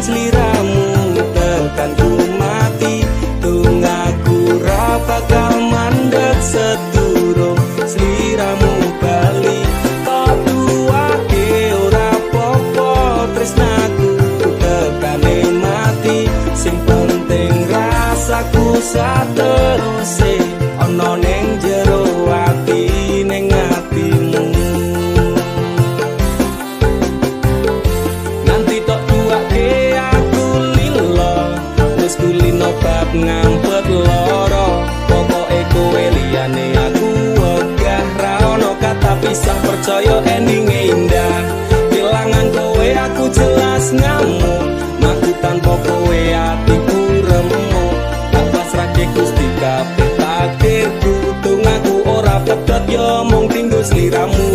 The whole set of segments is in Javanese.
sliramu tekan ku mati tunggaku ra bakal mandeg sedurung sliramu bali kok duwake ora popo tresnaku tekane mati sing penting rasaku sateruse ana ning jero ati ning atimu nanti tok duwake aku lilo wis kulino bab ngampet loro pokoke kowe liyane aku wegah ra ono kata pisah percaya endinge indah kelangan kowe aku jelas ngamuk maku tanpa kowe atiku remuk tak pasrahke Gusti kabeh takdirku tunggaku ora pedhot yo mung tinggo sliramu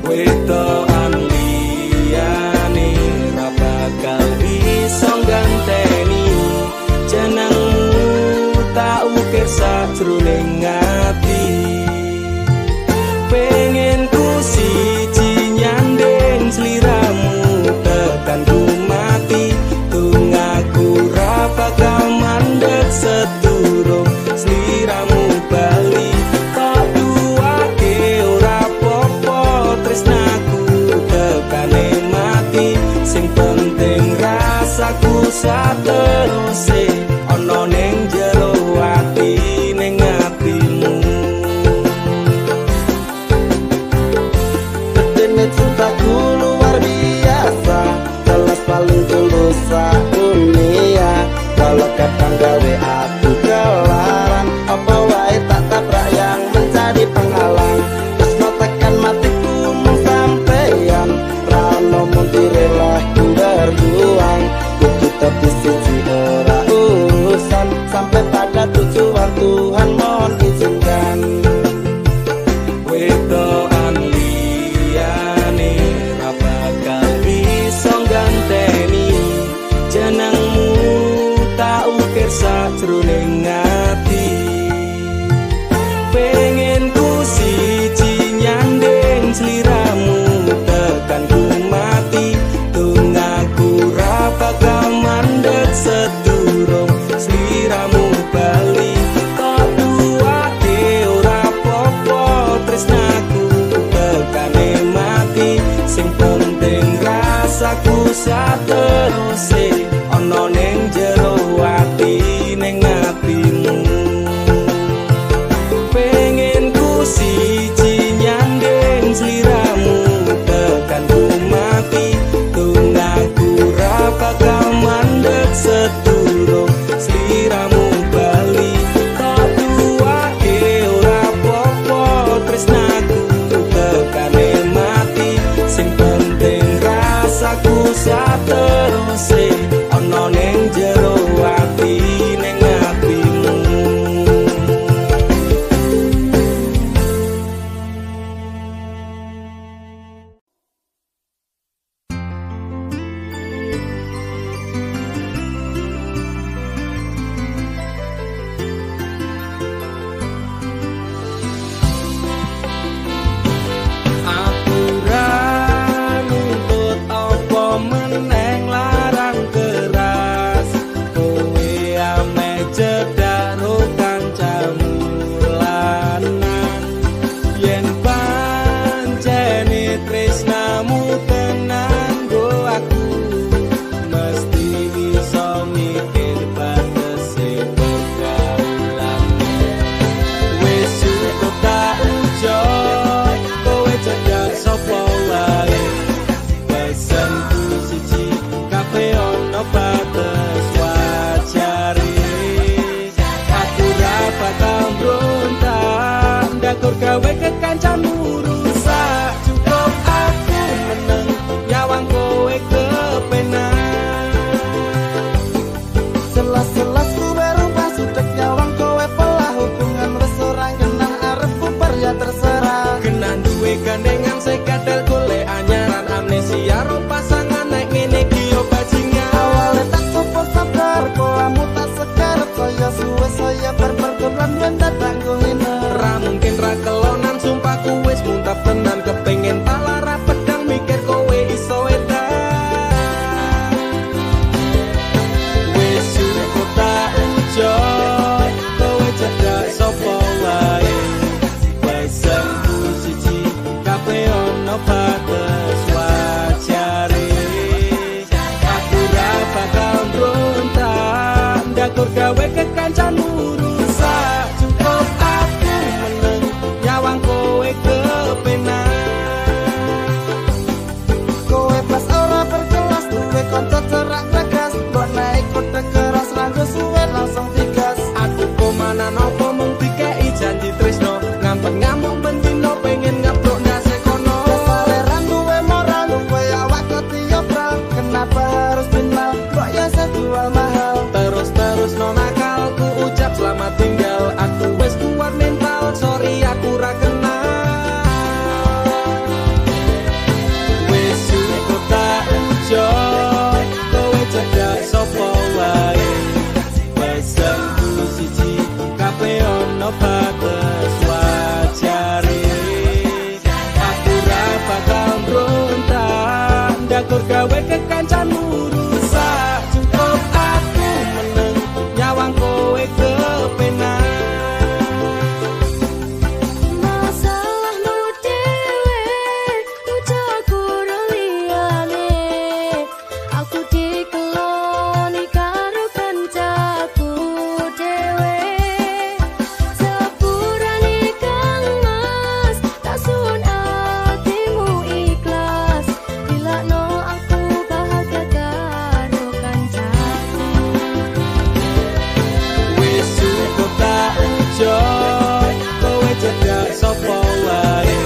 wedokan liyane ra bakal iso ganteni jenengmu tak ukir sajroning ati pengen ku siji nyanding sliramu tekan ku mati tunggaku ra bakal mandeg sedurung sliramu bali kok duwake ora popo tresnaku tekane mati sing penting rasaku sateruse ana ning jero ati ning atimu Betene cintaku luar biasa jelas paling tulus dunia kalau kadang gawe aku kelaran apa wae tak tabrak yang menjadi penghalang terus no tekan matiku mung sampeyan rano muntirelah ku berjuang kudu tapi siji ora urusan sampai pada tujuan Tuhan mohon izinkan wedokan liyane ra bakal iso ganteni jenengmu tak ukir sajroning ati pengen ku siji nyanding sliramu tekan ku mati tunggaku ra bakal mandeg sedurung sliramu bali kok duwake ora popo tresnaku tekane mati sing penting rasaku sateruse ana ning jero ati ning atimu pengen ku siji nyanding sliramu tekan ku mati tunggaku ra bakal mandeg sedurung sliramu bali kok duwake ora popo tresnaku tekane mati sing penting rasaku sateruse ana ning jero ati ning atimu aturan nuntut apa meneng larang keras gawe kekancanmu rusak. Cukup aku meneng nyawang kowe kepenak. Masalahmu dewe ucaku liyane. Aku dikeloni karo kancaku dewe. Sepurane kang mas tak sun atimu ikhlas. Dilakno aku bahagia karo kancaku. Wis cukup tak ujo kowe cedak sapa wae.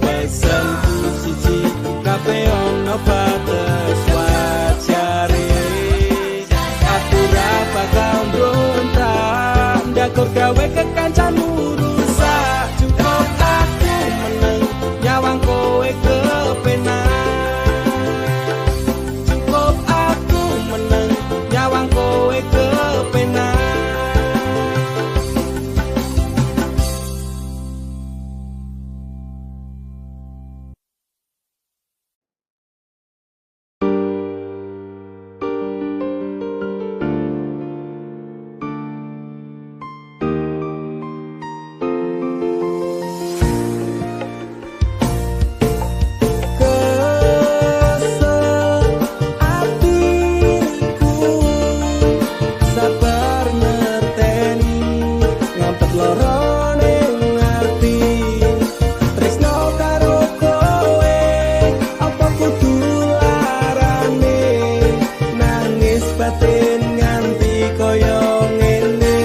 Pesenku siji kabeh ono batas wajare. Aku ra bakal mbrontak ndakur gawe kekancanmu rusak. Cukup aku meneng nyawang kowe kepenak. Cukup aku meneng nyawang kowe kepenak. Sabar ngerteni ngampet lorone ngerti. Tresno karo kowe apa kudu larane. Nangis batin nganti koyo ngene.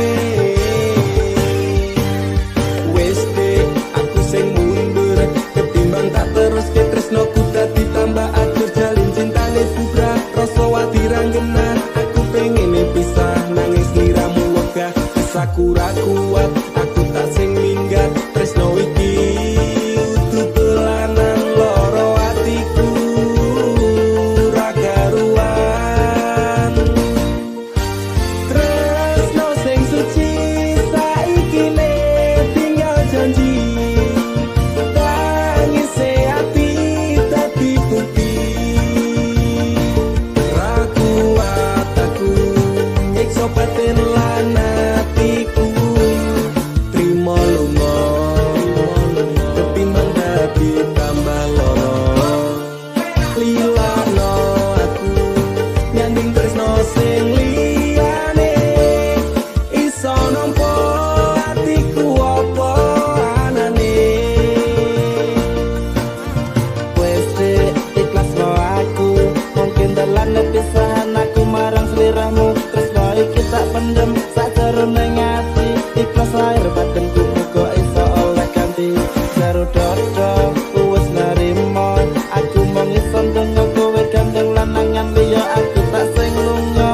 Wis dek aku sing mundur ketimbang tak teruske tresnoku dadi tambah atur jalin cintane bubra. Rasa wati ranggena aku pengen pisah nangis liramu wegah. Kisahku ra kuat aku tak sing minggat. Tresno iki utuh dolanan loro atiku ra karuan. Tresno sing suci saiki ne tinggal janji. Tangise ati dadi bukti. Ra kuat aku nyiksa batin lan atiku. Trimo lunga ketimbang dadi tambah loro. Lilano aku nyanding tresno sing liyane. Iso nampa atiku apa anane. Wes dek ikhlasno aku mungkin dalan pisahan aku marang sliramu. Tresno iki tak pendem sakjerone ati. Ikhlas lahir batinku muga iso oleh ganti. Jaro dodo wis narimo aku mung iso ndonga kowe gandeng lanangan liya aku tak sing lunga.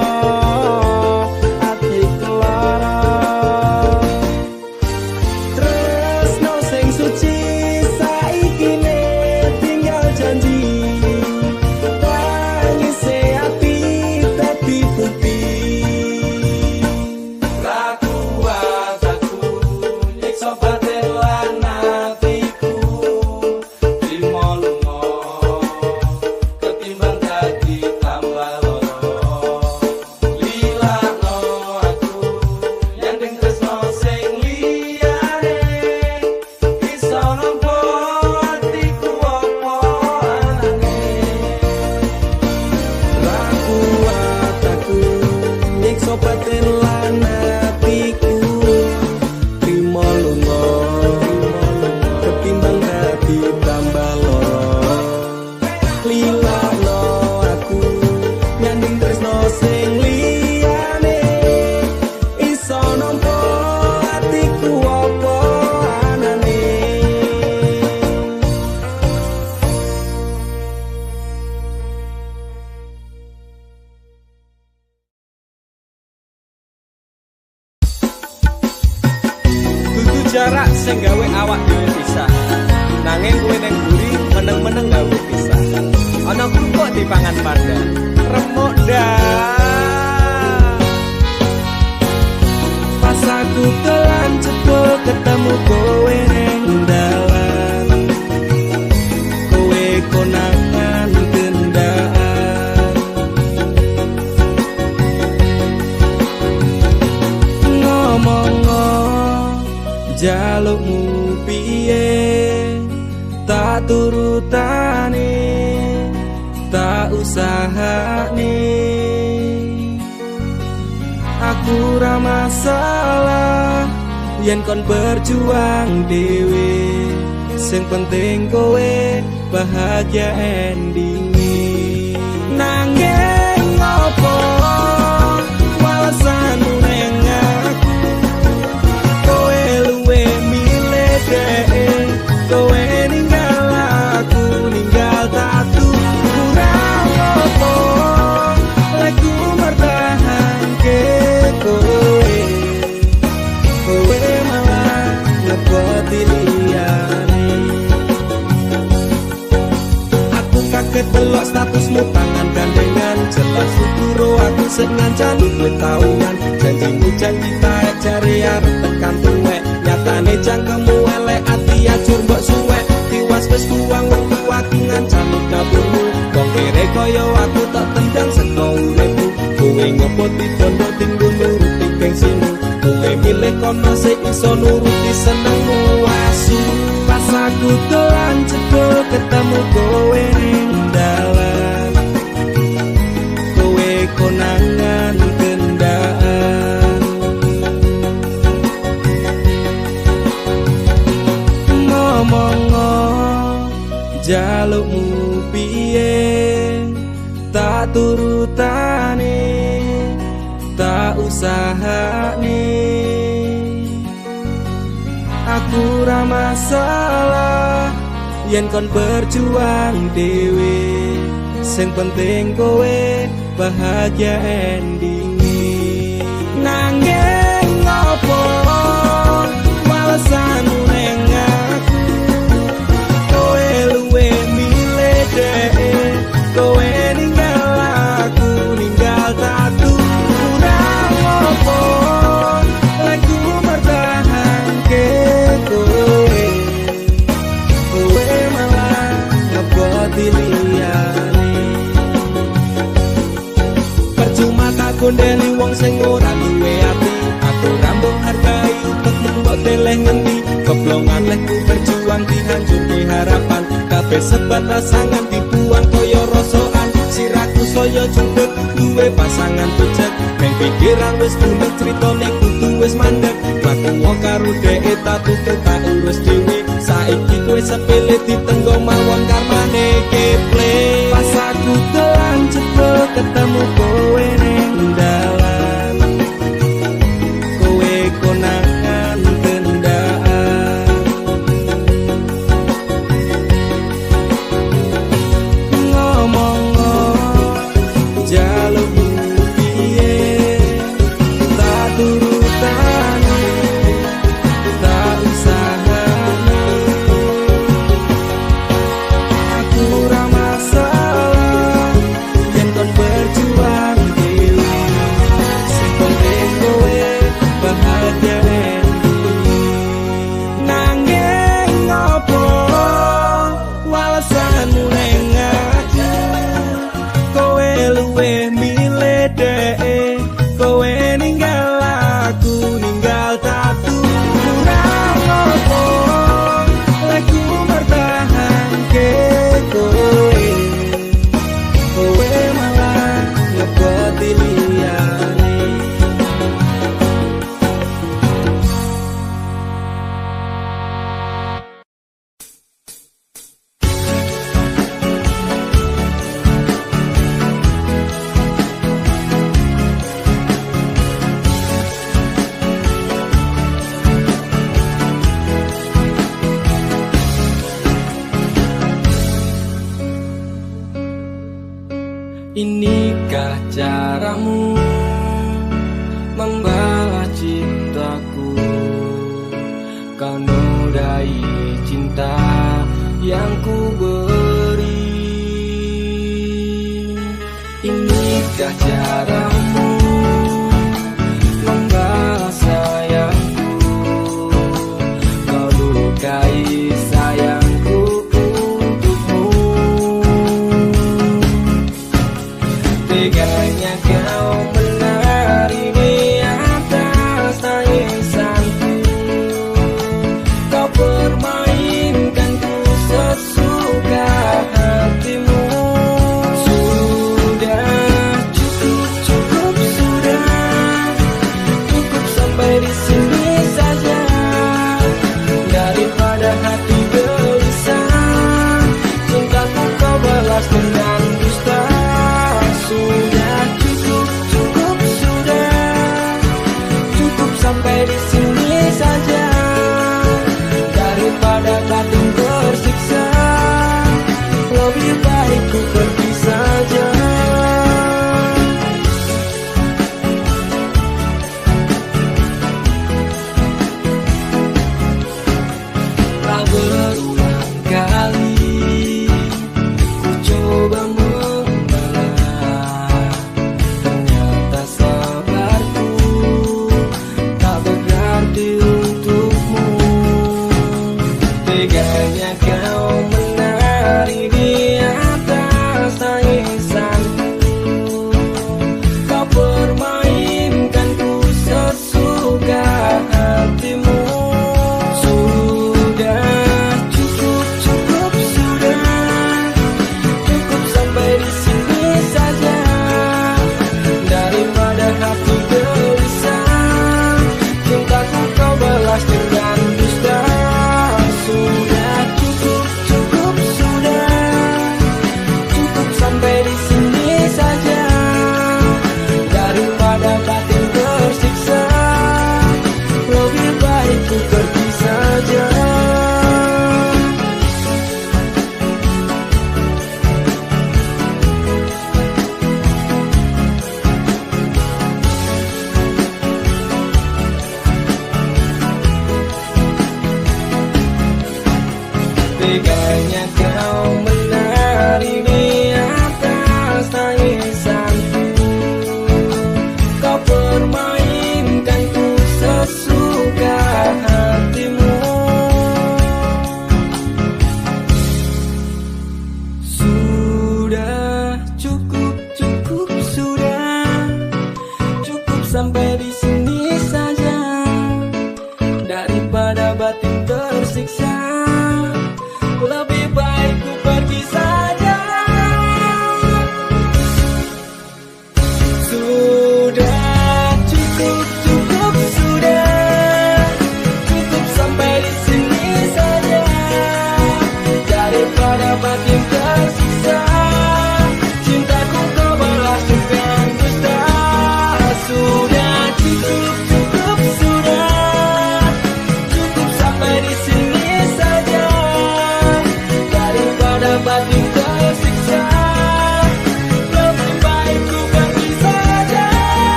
Atiku lara tresno sing suci saiki ne tinggal janji. Tangise ati dadi bukti. Ra kuat aku nyiksa batin lan atiku. Trimo lunga ketimbang dadi tambah loro. Lilakno aku nyanding tresno sing liyane. Iso nampa atiku apa anane. Ra kuat aku nyiksa batin lan atiku. Trimo lunga ketimbang dadi tambah loro. Lilakno aku nyanding tresno sing liyane. Iso nampa atiku apa anane. Dudu jarak sing gawe awak dhewe pisah. Nanging kowe ning mburi meneng-meneng gawe pisah. Ana krupuk dipangan panda. Remuk dah. Pas aku kelan cebol ketemu kowe ning dalan. Kowe konangan kendaan. turutane, tak usahane. Aku ra masalah yen kon berjuang dhewe, sing penting kowe bahagia endinge. Nanging ngopo alasanmu neng aku, kowe luwe milih dhek, kowe ninggal aku ninggal tatu. Kurang ngopo aku mertahanke kowe, kowe malah ngepoti liyane. Aku kaget delok statusmu tangan gandengan, jelas uturo aku sing ngancani kowe tahunan. Janjimu janji taek jare arep tekan tuwek, nyatane cangkemmu elek ati ajur mbok suwek. Tiwas wis buang wektu aku ngancani dapurmu, wong kere kaya aku tak tendang saka uripmu. Kowe ngopo dibondo tinggo nuruti gengsimu, kowe milih kono sing iso nuruti senengmu. Asu pas aku dolan jebul ketemu kowe ning dalan, kowe konangan kendaan. Ngomong-ngo jalukmu piye, tak turutane, tak usahane. Aku ra masalah yen kon berjuang dhewe, sing penting kowe bahagia endinge. Nanging ngopo alasanmu neng aku, kowe luwe milih dhek, kowe ninggal aku ninggal tatu. Kurang ngopo aku mertahanke kowe, kowe malah ngeboti liyane. Percuma tak gondeli wong sing ora duwe ati, aku ra mbok hargai upetmu mbok deleh ngendi. Keblongan lekku berjuang dihancurke harapan, kabeh sebatas sangan dibuang kaya rosokan. Siraku saya junduk duwe pasangan becek, neng pikiran wis bulet critane kudu wis mandek. Laku wong karo dhek tak tutup tak urus dhewe, saiki kowe sepele ditenggo mawon karmane keple. Pas aku dolan jebul ketemu kowe ning dalan, kowe konangan kendaan. Ngomong-ngo jalukmu piye, tak turutane, tak usahane. Aku ra masalah yen kon berjuang dhewe, sing penting kowe bahagia endinge. Nanging ngopo alasanmu neng aku, kowe luwe milih dhek, kowe ninggal aku ninggal tatu. Kurang ngopo aku mertahanke kowe, kowe malah ngepoti liyane. Inikah caramu membalas cintaku, kau nodai cinta yang ku beri. Inikah caramu membalas sayangku, kau lukai sayangku untukmu. Teganya kau menari di atas tangisanku, kau permainkanku sesuai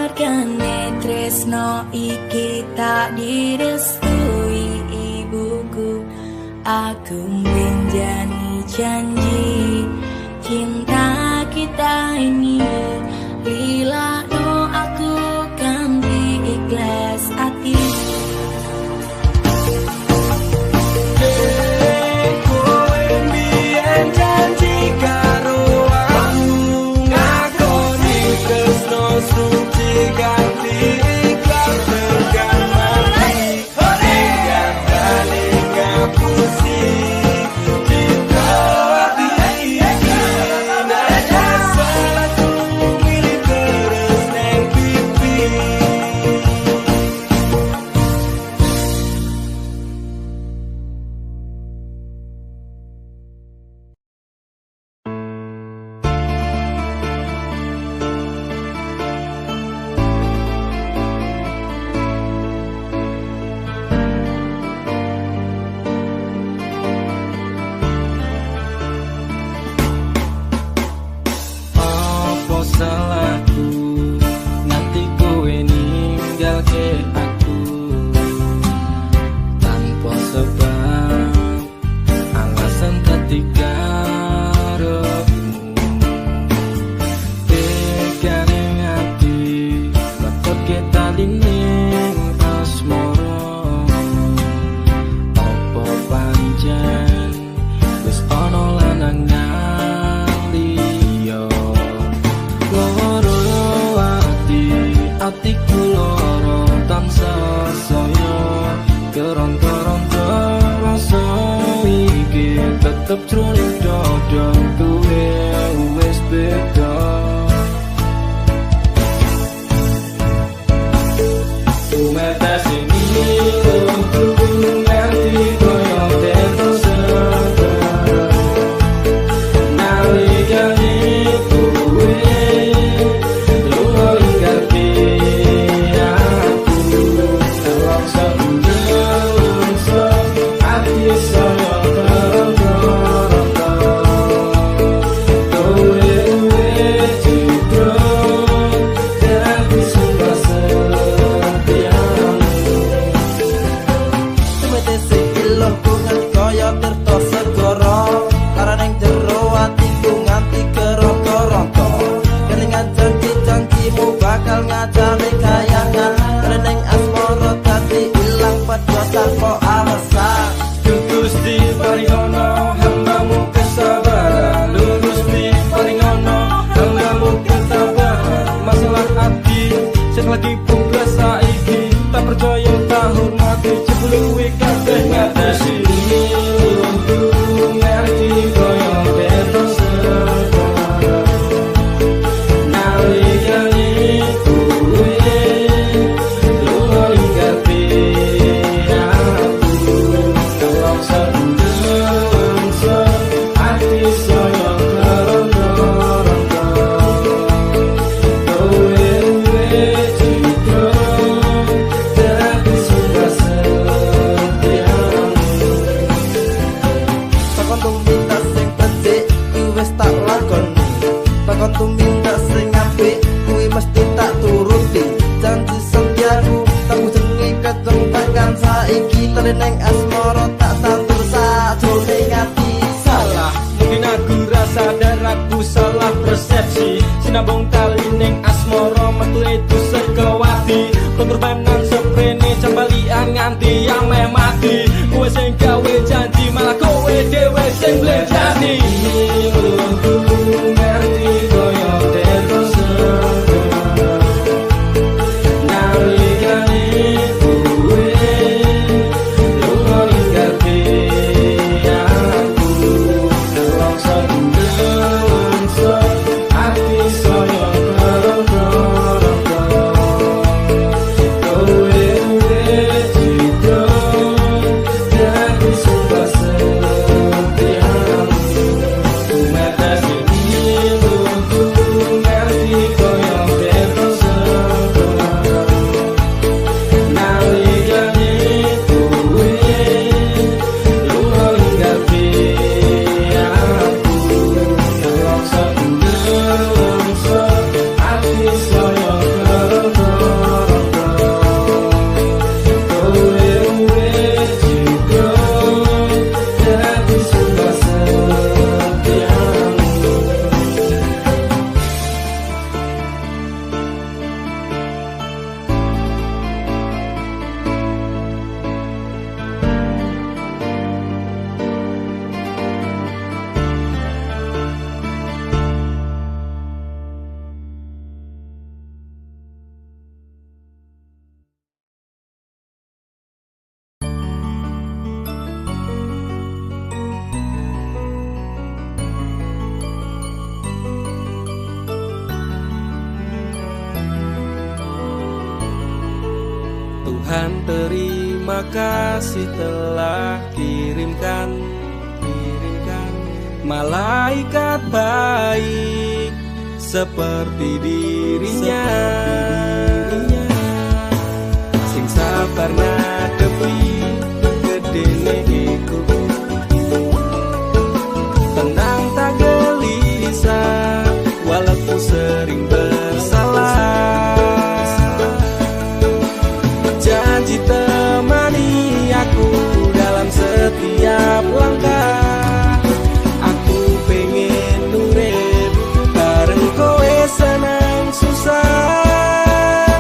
Margane tresno iki tak direstui ibuku. Aku menjani janji cinta kita ini, lila no aku ganti ikhlas hati. Kowe mbiyen janji karo aku, ngakoni tresno suci ganti ikhlas tekan mati. Hingga kali ngapusi cinta hati iki, nada salahku milih terus neng pipi. Apa salahku nganti kowe ninggalke aku tanpa sebab, alasan dadi karemu. Tekane ngati ngetutke talining asmara, apa pancen wis ana lanangan liya. Loro atiku loro tansah saya, keronto-ronto rasa iki tetep jroning dada kowe wis beda. Sumetes ini untukku nganti koyo terus nalikane kowe lunga ingkati aku, terpaksa menungso ati saya keronto-ronto. Kowe citra dadi sumpah setiamu. Sumetese ilahku nganti kaya tirta segara, kareneng jero atiku nganti keronto-ronto. Kelingan janji-janjimu bakal ngajari kayangan, kareneng asmara dadi ilang padha tanpa alasan. Gusti paringono hambamu kesabaran, Gusti paringono hambamu ketabahan. Masalah hati sing lagi bugas saiki, tak percaya tak hormati jebluwe kabeh ngatesi. Untukku ngerti koyo terus nalikane kowe lunga ingkati aku, terpaksa menungso ati saya keronto-ronto. Kowe citra dadi sumpah setiamu. Takon tuminta sing becik kuwi wis tak lakoni, takon tuminta sing apik kuwi mesti tak turuti. Janji setiaku tak jenenge keteng tekan saiki, teleneng asmara tak tantur sajroning ati. Salah, mungkin aku rasa dan aku salah persepsi. Sinabung tali ning asmara metu itu sekewati, pengorbanan seprene cembalian nganti yang meh mati. Kowe sing gawe janji malah kowe dhewe sing blenjani. Untukku ngerti koyo terus nalikane kowe lunga ingkati aku, terpaksa menungso ati saya keronto-ronto. Tuhan terima kasih telah kirimkan malaikat baik seperti dirinya, sing sabar ngadepi gedene iku, tenang tak gelisah walaupun sering bersalah. Janji temani aku dalam setiap langkah, aku pengen urip bareng kowe senang susah.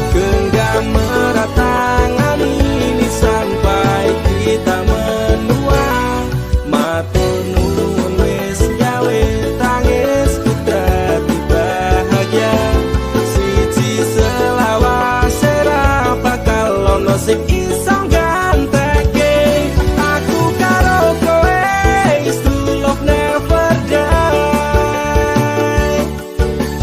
Genggam erat tangan ini sampai kita menua, matur nuwun wis gawe tangisku dadi bahagia. Siji selawase ra bakal ono sing iso ganteke aku karo kowe, is true love never die.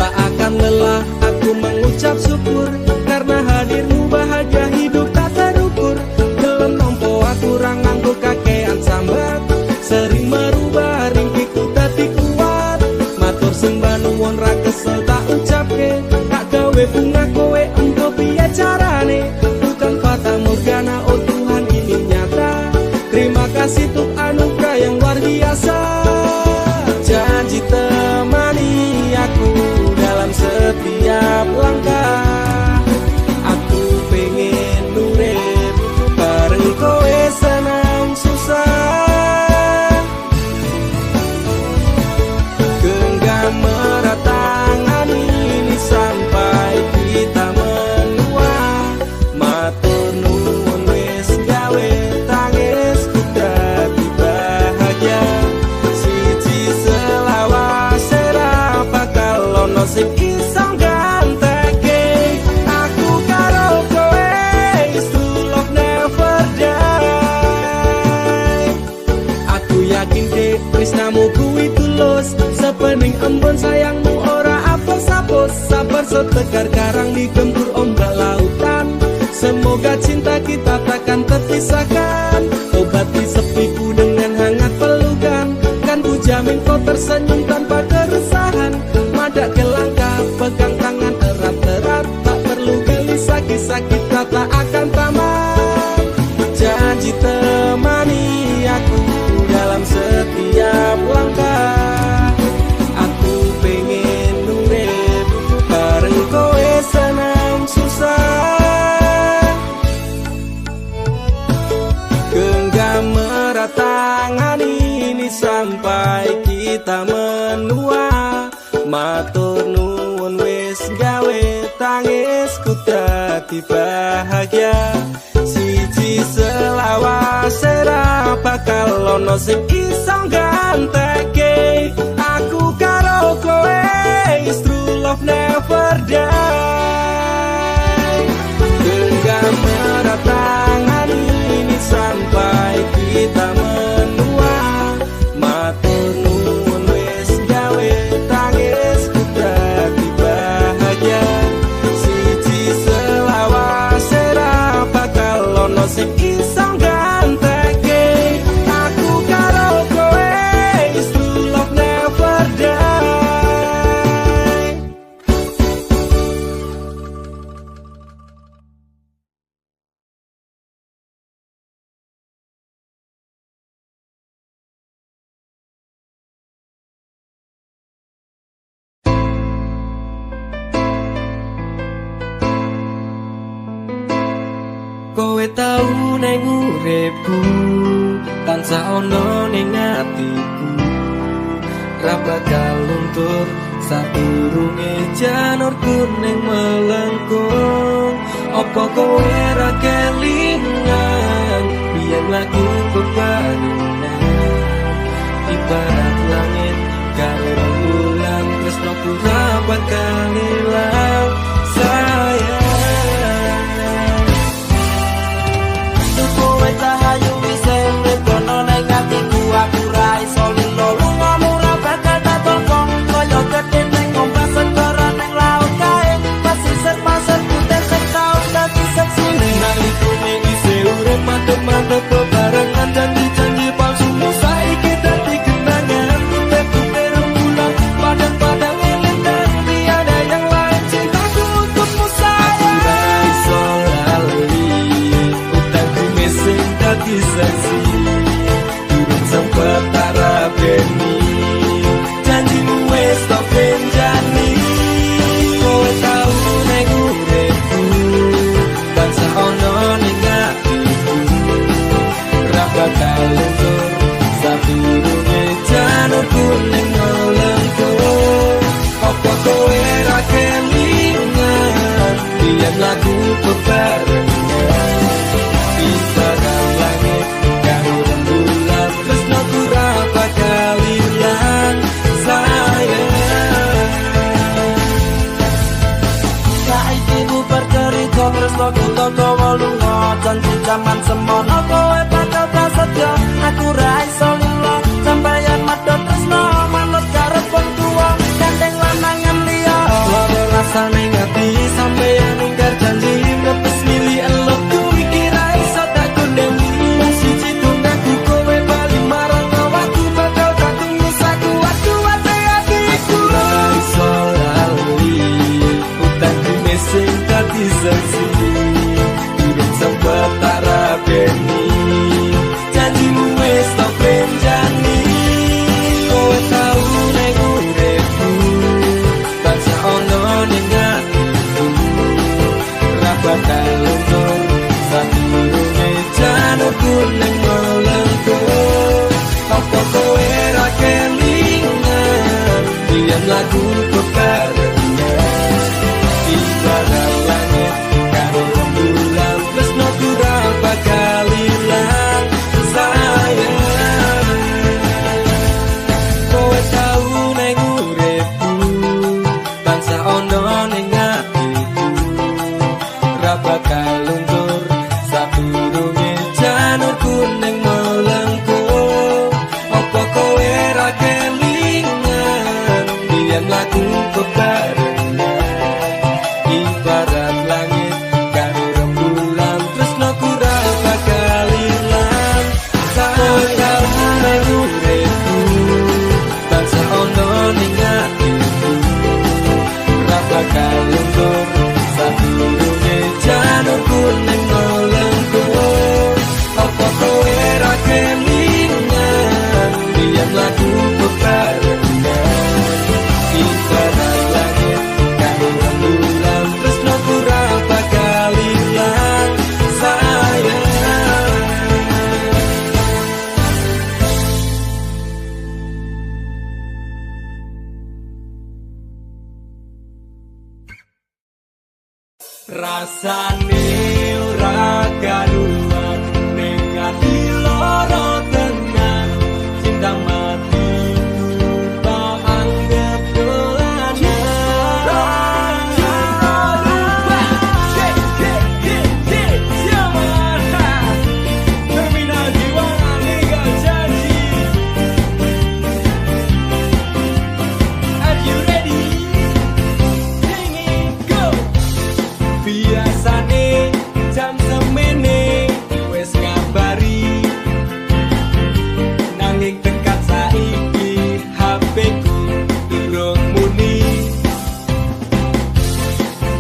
Tak akan lelah aku mengucap syukur karena hadirmu bahagia hidup tak terukur. Gelem nompo aku ra nganggo kakean sambat, sering merubah ringkiku dadi kuat. Matur sembah nuwun ra kesel tak ucapke, tak gawe bunga kowe engko piye carane. Bukan fata morgana, oh Tuhan ini nyata. Terima kasih untuk anugerah yang luar biasa. Janji temani aku dalam setiap langkah, aku pengen urip bareng kowe senang susah. Genggam erat tangan ini sampai kita menua, matur nuwun wis gawe tangisku dadi bahagia. Siji selawase ra bakal ono sing iso ganteke aku karo kowe, is true love never die. Aku yakin dek tresnamu kuwi tulus, sepening embun sayangmu ora apus-apus. Sabar setegar karang digempur ombak lautan, semoga cinta kita takkan terpisahkan. Obati sepiku dengan hangat pelukan, kan ku jamin kau tersenyum tanpa keresahan. Madak ke langkah, pegang tangan erat-erat, tak perlu gelisah, kisah kita tak akan tamat. Janji temani aku dalam setiap langkah, aku pengen urip bareng kowe senang susah. Genggam erat tangan ini sampai kita menua, matur nuwun wis gawe tangisku dadi bahagia. Siji selawase ra bakal ono sing iso ganteke aku karo kowe, is true love never die. Genggam erat tangan ini sampai kita menua, matur nuwun wis gawe tangisku dadi bahagia. Siji selawase ra bakal ono sing iso ganteke aku karo kowe, is true love never die. Kowe tau neng uripku, tansah ono ning atiku, ra bakal luntur sadurunge janur kuning melengkung. Apa kowe ra kelingan biyen lagu bebarengan, ibarat langit karo bulan, tresnoku ra bakal ilang sayang. Kowe tak hayu wis urip kono ning atiku, aku ra iso lilo lungamu ra bakal tak tolong. Kaya gedhe ning ombak segara ning laut kae, pasisir pasir zaman semono kowe bakal prasetyo aku ra iso lilo sampeyan madhep tresno manut karep wong tuwa gandeng lanangan liya loro rasane ngati sampeyan ingkar janji ngepes milih elok kuwi kira iso tak kondemi siji tunggaku kowe bali marang awakku bakal tak tunggu saku aku ate atiku ra iso lali utangku mesing dadi saksi sempat tak rabeni janjimu wis tak benjani kowe tau nek uripku tansah ono ning atiku ra bakal luntur sadurunge janurku ning melengku apa kowe ra kelingan yen lagu kekarena ibarat langit karo rembulan tresno ora bakal ilang sayang kowe tau ning uripku tansah ono ning atiku ra bakal luntur sadurunge janurku ning melengku apa kowe ra kelingan yen lagu kekarena ibarat langit karo rembulan tresno ora bakal ilang sayang ning uripku tansah ono ning atiku ra bakal luntur sadurunge janurku ning melengku apa kowe ra kelingan yen lagu kekarena ibarat langit karo rembulan tresno ora bakal ilang sayang rasane ora karuan ning ati loro tenan cinta mati tak anggap biasane jam semene wis ngabari nanging tekan saiki HP ku durung muni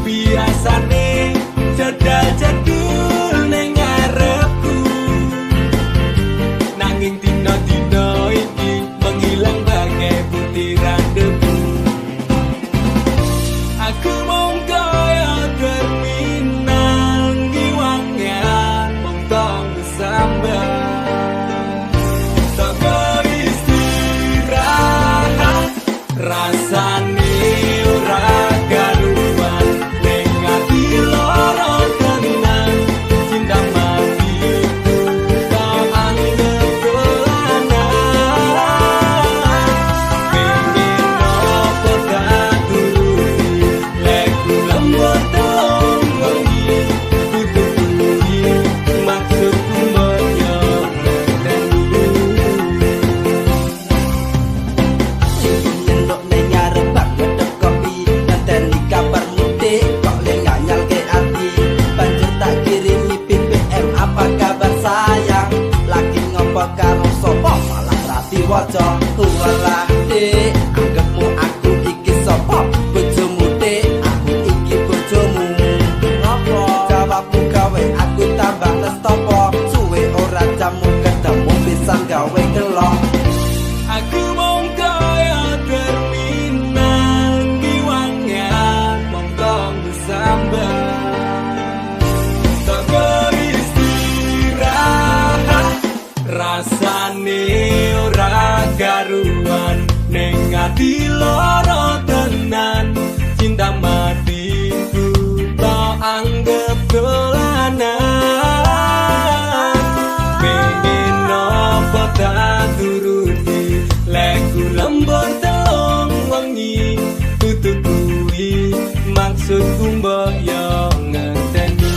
biasane jadul-jadul ning ngarepku nanging dina-dina iki menghilang bagai butiran debu aku mung kaya terminal ngiwangan mung tong sambat tak istirahat rasane ora karuan ning ati loro tenan cinta mati tak anggap dolanan pengen opo tak turuti leku lembut tong wengi kututuhi maksudku menyong dan Nyendok ning ngarep bak medhep kopi ngenteni kabar mudik kok le nganyal ke ati banjur tak kirimi BBM apa kabar sayang lagi ngopo karo sapa malah rapi waca walah dik anggapmu aku iki sapa bojomu dik aku iki bojomu ngopo jawabmu gawe aku tambah nestopo suwe ora jamu ketemu pisan gawe kelok aku mung kaya terminal ngiwangan mung tong sambat tak istirahat rasane ora karuan ning ati loro tenan cinta matiku tak anggap dolanan pengen opo tak turuti leku lembur telung wengi tutupi maksudku mbok yo ngenteni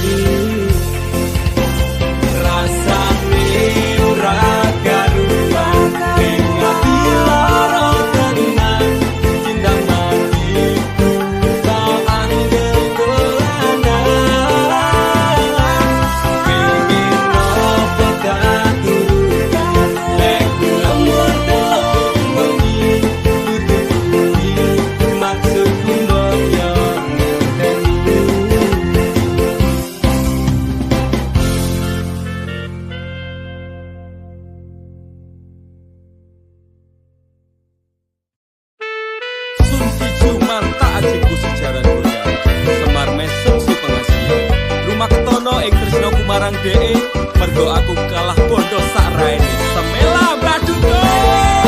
marang DE mergo aku kalah bondo sak raine. Semela braduko.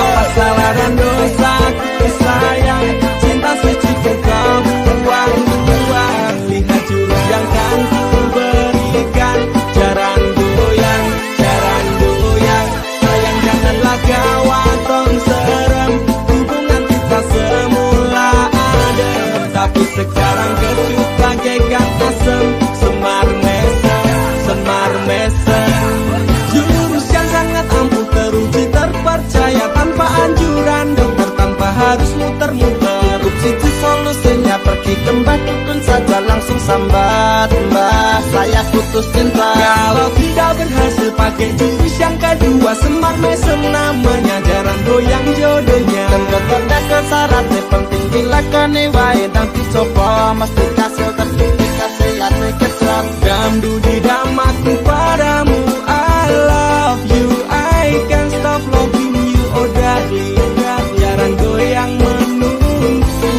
Apa salah dan dosaku sayang, cinta suci kau buang-buang. Lihat jurus yang kan ku berikan, jarang goyang, sayang janganlah gawat tong serem. Hubungan kita semula adem, tapi sekarang kecut bagaikan asem. Semar mesem, jurus yang sangat ampuh teruji terpercaya, tanpa anjuran dokter, tanpa harus muter-muter. Itu solusinya, pergi ke mbah dukun saja, langsung sambat, mbah saya putus cinta. Kalau tidak berhasil pakai jurus yang kedua, semar mesem namanya, jarang goyang jodohnya. Dan dokter syaratnya penting dilakoni wae, dan dicoba mesti kasil terbukti kasih ya kecap. Damdu di damaku padamu, I love you, I can't stop loving you, oh darling, jarang goyang menunggumu.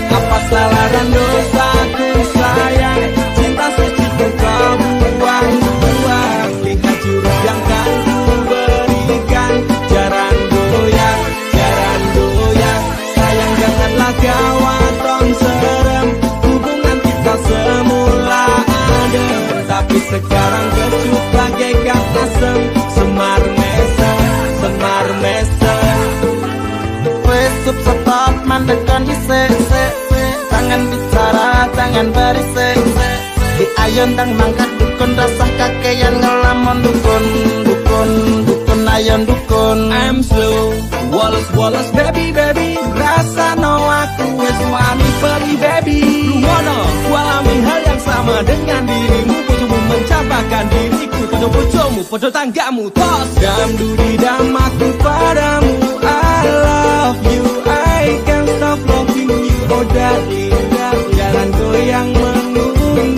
Apa salah dan dosaku sayang, cinta suci kau buang-buang. Lihat jurus yang kan ku berikan, jarang goyang, sayang janganlah gawat tong serem. Hubungan kita semula adem, tapi sekarang kecut bagaikan asem. Semar mesem, wes stop mandekan disek, jangan bicara, jangan berisik. Di ayon dang mangkat dukun, rasah kakean ngelamun dukun ayon dukun. I'm slow, wallace baby, Rasa no aku wes wani peri baby. Rumono, ku alami hal yang sama dengan dirimu. Bojomu mencapakan diriku, podo bojomu, podo tanggamu. Tos Damdu di damaku padamu, I love you, I can't stop loving you, oh darling, jarang goyang menunggumu.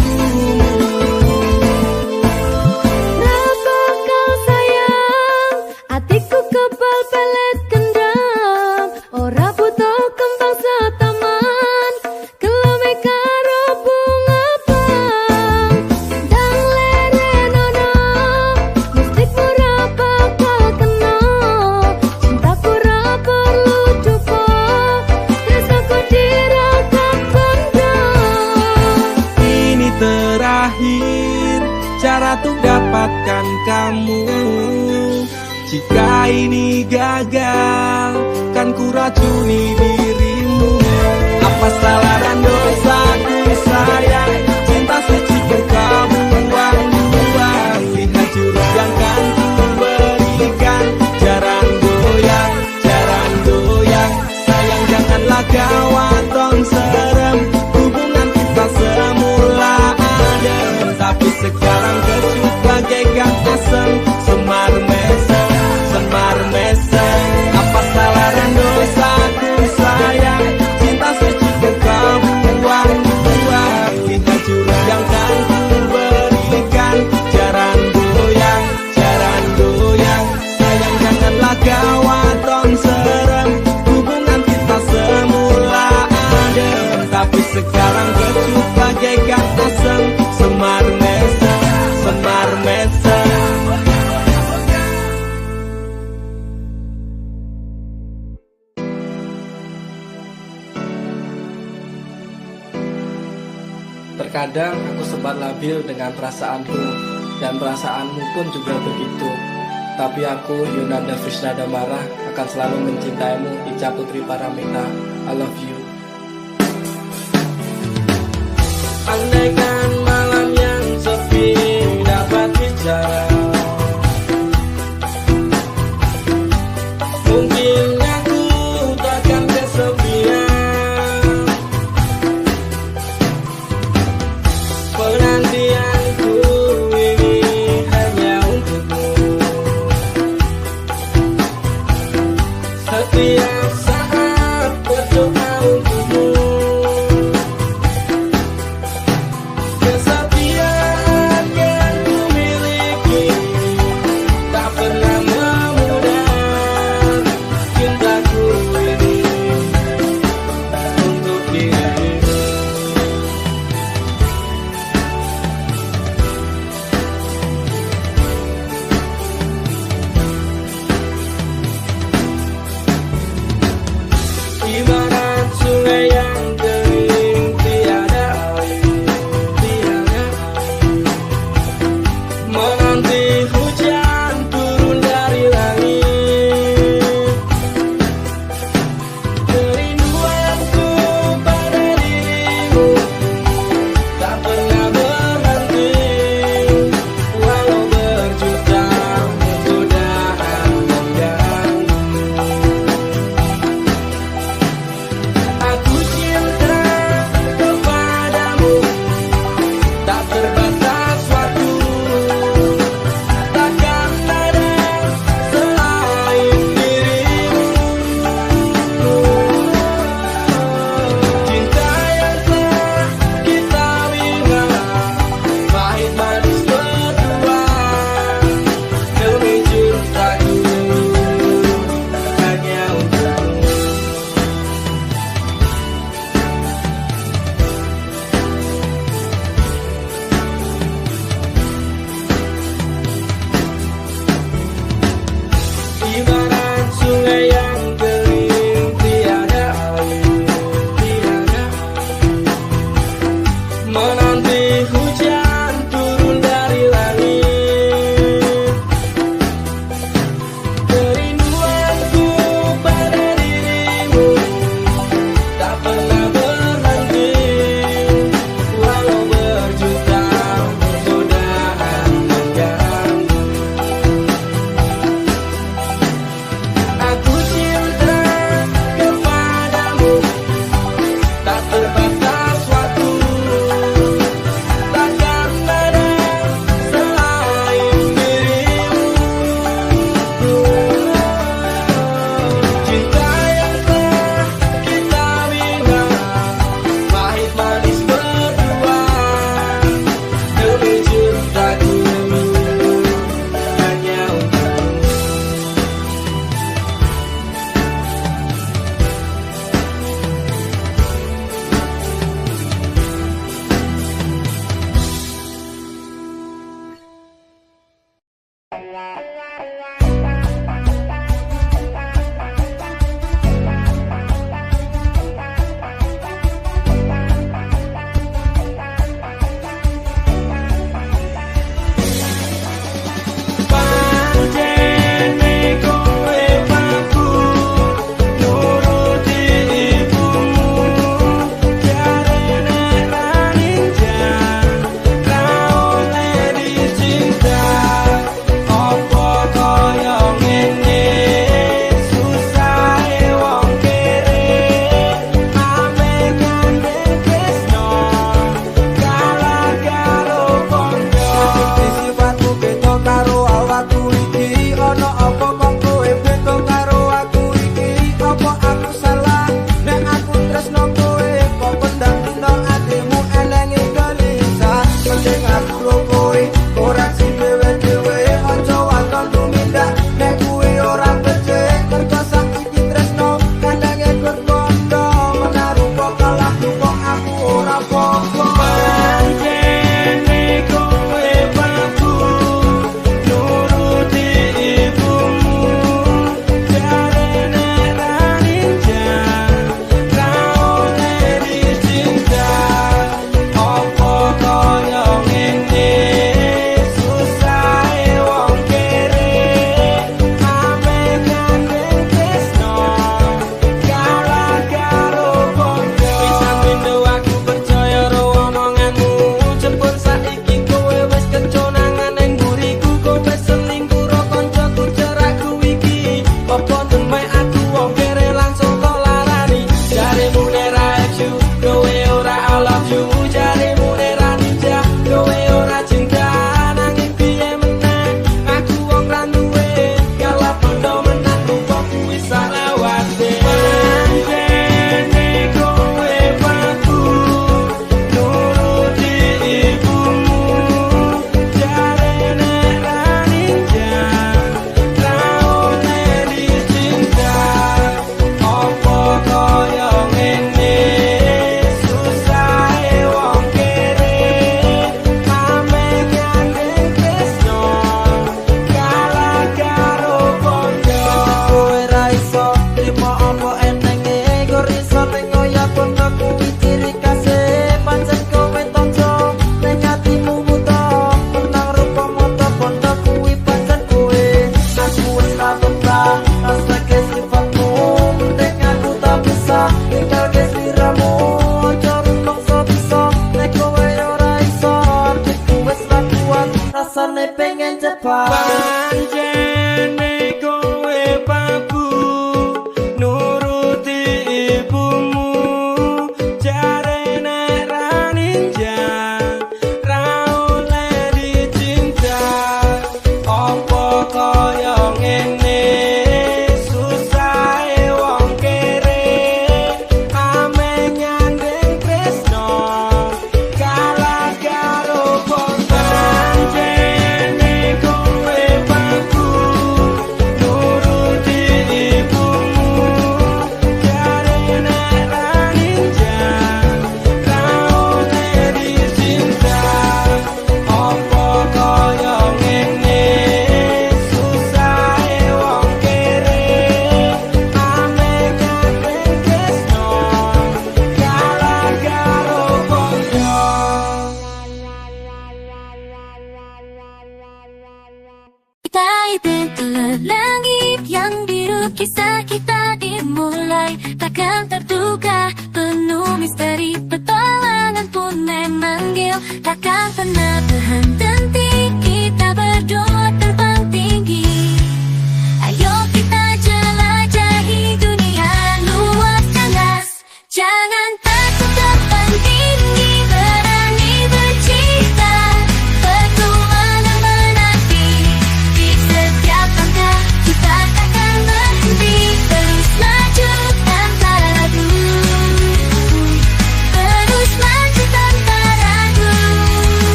Kenapa kau sayang, hatiku kebal pelet kendam. Ora butuh kembang setaman, kelame karo bunga bang. Dang lerenono, mustik ora bakal kena. Cintaku ora perlu cupo, tresnaku diragam kondo. Ini terakhir cara untuk dapatkan kamu. Jika ini gagal, kan ku racuni dirimu. Apa salah dan dosaku sayang, cinta suci kau buang-buang. Lihat jurus yang kan ku berikan, jarang goyang, sayang janganlah gawat tong serem. Hubungan kita semula adem, tapi sekarang kecut bagaikan asem. Semar mesem, apa salah dan dosaku sayang, cinta suci kau buang-buang. Lihat jurus yang kan ku berikan, jarang goyang, sayang janganlah gawat tong serem. Hubungan kita semula adem, tapi sekarang kecut bagaikan asem. Semar mesem. Terkadang aku sempat labil dengan perasaanku, dan perasaanmu pun juga begitu. Tapi aku, Yunanda Frisnada Marah, akan selalu mencintaimu, Ica Putri Paramita. I love you. Andaikan malam yang sepi dapat bicara, mungkin aku takkan kesepian. Penantianku ini hanya untukmu. Setiap saat berdoa Panjenengan kowe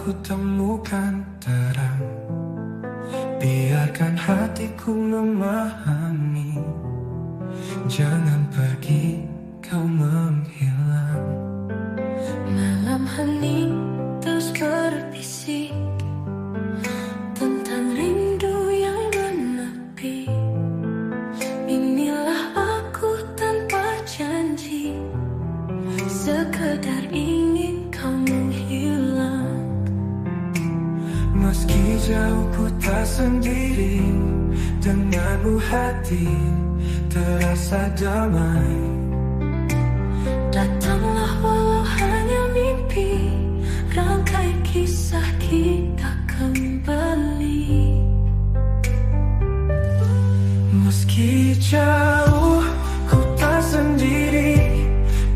ku temukan terang. Biarkan hatiku memahami. Jangan pergi, kau menghilang. Malam hening terus berbisik tentang rindu yang menepi. Inilah aku tanpa janji, sekedar ingin kau menghilang. Meski jauh ku tak sendiri, denganmu hati terasa damai. Datanglah walau hanya mimpi, rangkai kisah kita kembali. Meski jauh ku tak sendiri,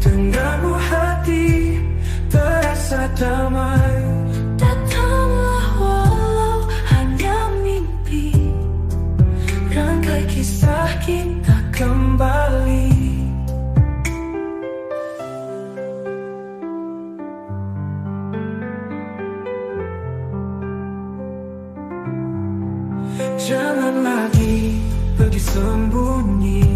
denganmu hati terasa damai. Datanglah walau hanya mimpi, rangkai kisah kita Kembali. Jangan lagi pergi sembunyi,